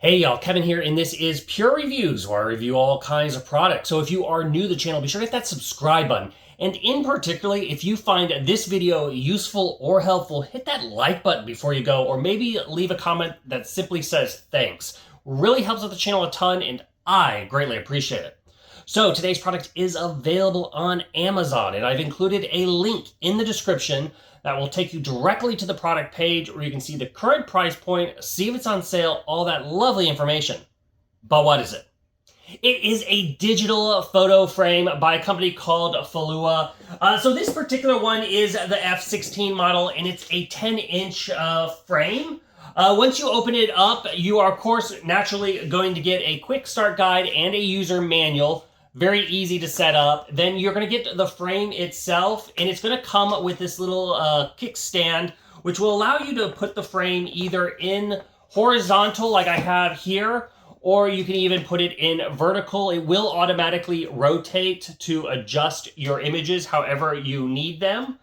Hey y'all, Kevin here, and this is Pure Reviews, where I review all kinds of products. So if you are new to the channel, be sure to hit that subscribe button. And in particularly, if you find this video useful or helpful, hit that like button before you go, or maybe leave a comment that simply says thanks. Really helps out the channel a ton, and I greatly appreciate it. So today's product is available on Amazon, and I've included a link in the description that will take you directly to the product page where you can see the current price point, see if it's on sale, all that lovely information. But what is it? It is a digital photo frame by a company called Fullja. So this particular one is the F16 model, and it's a 10-inch frame. Once you open it up, you are, of course, naturally going to get a quick start guide and a user manual. Very easy to set up. Then you're going to get the frame itself, and it's going to come with this little kickstand, which will allow you to put the frame either in horizontal like I have here, or you can even put it in vertical. It will automatically rotate to adjust your images however you need them,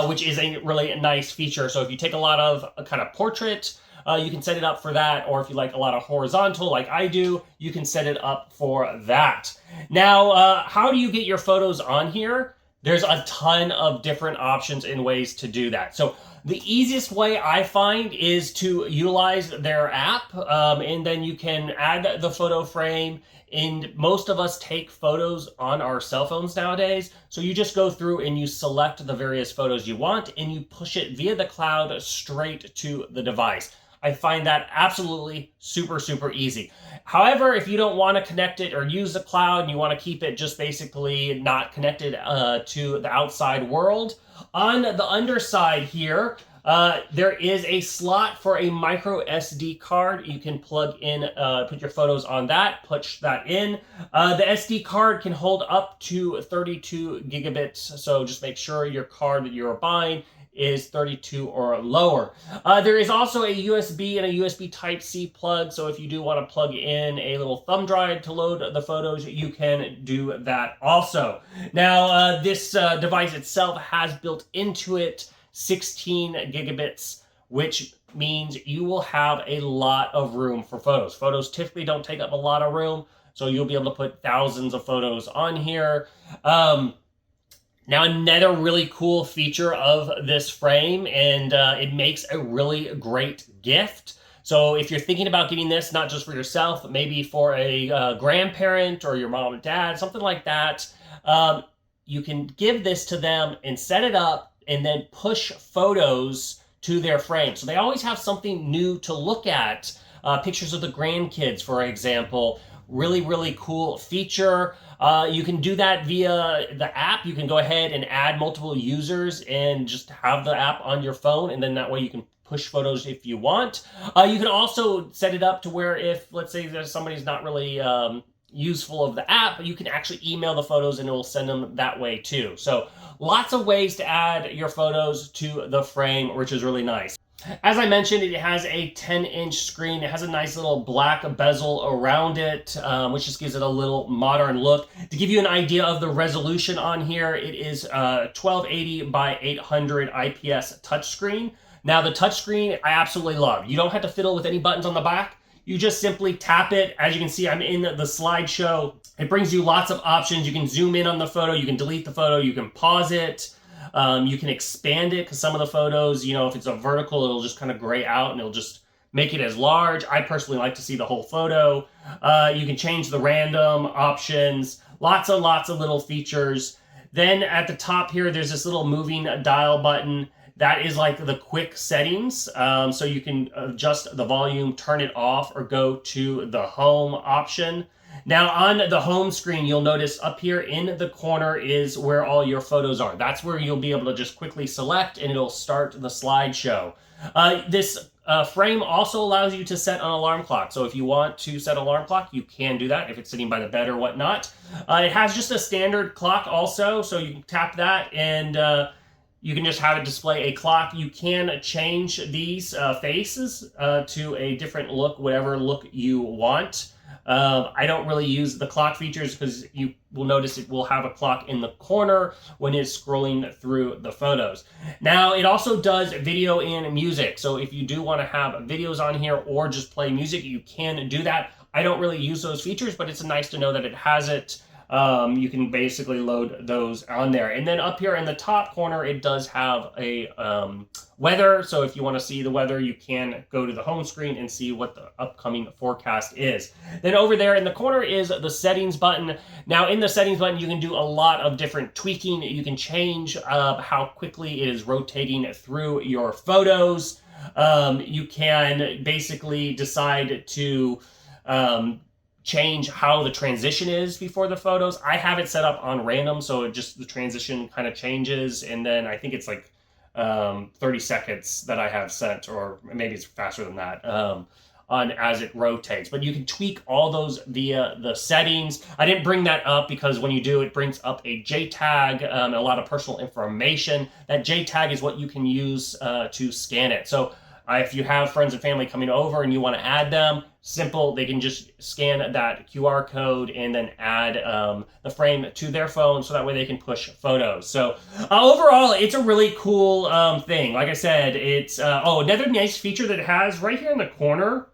which is a really nice feature. So if you take a lot of kind of portrait, you can set it up for that, or if you like a lot of horizontal like I do, you can set it up for that. Now, how do you get your photos on here? There's a ton of different options and ways to do that. So the easiest way I find is to utilize their app, and then you can add the photo frame. And most of us take photos on our cell phones nowadays. So you just go through and you select the various photos you want, and you push it via the cloud straight to the device. I find that absolutely super easy. However, if you don't want to connect it or use the cloud and you want to keep it just basically not connected to the outside world, on the underside here, there is a slot for a micro SD card. You can plug in, put your photos on that, push that in. The SD card can hold up to 32 gigabits, so just make sure your card that you're buying is 32 or lower. There is also a USB and a USB Type-C plug, so if you do want to plug in a little thumb drive to load the photos, you can do that also. Now, this device itself has built into it 16 gigabits, which means you will have a lot of room for photos. Photos typically don't take up a lot of room, so you'll be able to put thousands of photos on here. Now, another really cool feature of this frame, and it makes a really great gift. So if you're thinking about getting this, not just for yourself, but maybe for a grandparent or your mom and dad, something like that, you can give this to them and set it up and then push photos to their frame. So they always have something new to look at. Pictures of the grandkids, for example. Really cool feature. You can do that via the app. You can go ahead and add multiple users and just have the app on your phone, and then that way you can push photos if you want. You can also set it up to where if, let's say, there's somebody's not really useful of the app, you can actually email the photos and it will send them that way too. So lots of ways to add your photos to the frame, which is really nice. As I mentioned, it has a 10-inch screen. It has a nice little black bezel around it, which just gives it a little modern look. To give you an idea of the resolution on here, it is 1280 by 800 IPS touchscreen. Now, the touchscreen I absolutely love. You don't have to fiddle with any buttons on the back. You just simply tap it. As you can see, I'm in the slideshow. It brings you lots of options. You can zoom in on the photo. You can delete the photo. You can pause it. You can expand it because some of the photos, you know, if it's a vertical, it'll just kind of gray out and it'll just make it as large. I personally like to see the whole photo. You can change the random options. Lots of little features. Then at the top here, there's this little moving dial button. That is like the quick settings. So you can adjust the volume, turn it off, or go to the home option. Now, on the home screen, you'll notice up here in the corner is where all your photos are. That's where you'll be able to just quickly select, and it'll start the slideshow. This frame also allows you to set an alarm clock. So if you want to set an alarm clock, you can do that if it's sitting by the bed or whatnot. It has just a standard clock also, so you can tap that and you can just have it display a clock. You can change these faces to a different look, whatever look you want. I don't really use the clock features because you will notice it will have a clock in the corner when it's scrolling through the photos. Now, it also does video and music. So if you do want to have videos on here or just play music, you can do that. I don't really use those features, but it's nice to know that it has it. You can basically load those on there. And then up here in the top corner, it does have a weather. So if you want to see the weather, you can go to the home screen and see what the upcoming forecast is. Then over there in the corner is the settings button. Now in the settings button, you can do a lot of different tweaking. You can change how quickly it is rotating through your photos. You can basically decide to change how the transition is before the photos. I have it set up on random, so it just the transition kind of changes, and then I think it's like 30 seconds that I have set, or maybe it's faster than that, on as it rotates. But you can tweak all those via the settings. I didn't bring that up because when you do, it brings up a JTAG, a lot of personal information. That JTAG is what you can use to scan it. So if you have friends and family coming over and you want to add them, simple, they can just scan that QR code and then add the frame to their phone so that way they can push photos. So overall, it's a really cool thing. Like I said, it's, another nice feature that it has right here in the corner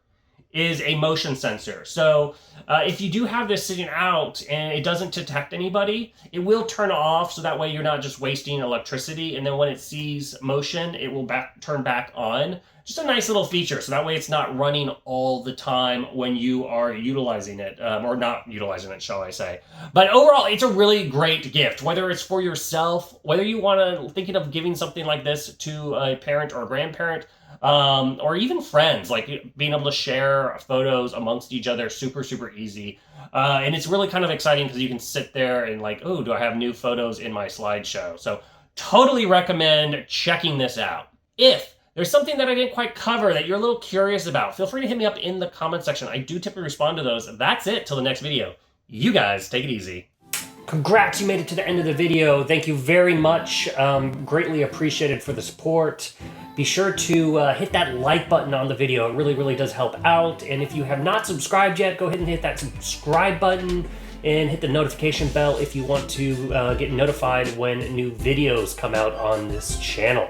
is a motion sensor. So if you do have this sitting out and it doesn't detect anybody, it will turn off so that way you're not just wasting electricity. And then when it sees motion, it will turn back on. Just a nice little feature. So that way it's not running all the time when you are utilizing it, or not utilizing it, shall I say. But overall, it's a really great gift, whether it's for yourself, whether you want to thinking of giving something like this to a parent or a grandparent, or even friends, like being able to share photos amongst each other, super, super easy. And it's really kind of exciting because you can sit there and like, oh, do I have new photos in my slideshow? So totally recommend checking this out. If there's something that I didn't quite cover that you're a little curious about, feel free to hit me up in the comment section. I do typically respond to those. That's it till the next video. You guys take it easy. Congrats, you made it to the end of the video. Thank you very much. Greatly appreciated for the support. Be sure to hit that like button on the video. It really, really does help out. And if you have not subscribed yet, go ahead and hit that subscribe button and hit the notification bell if you want to get notified when new videos come out on this channel.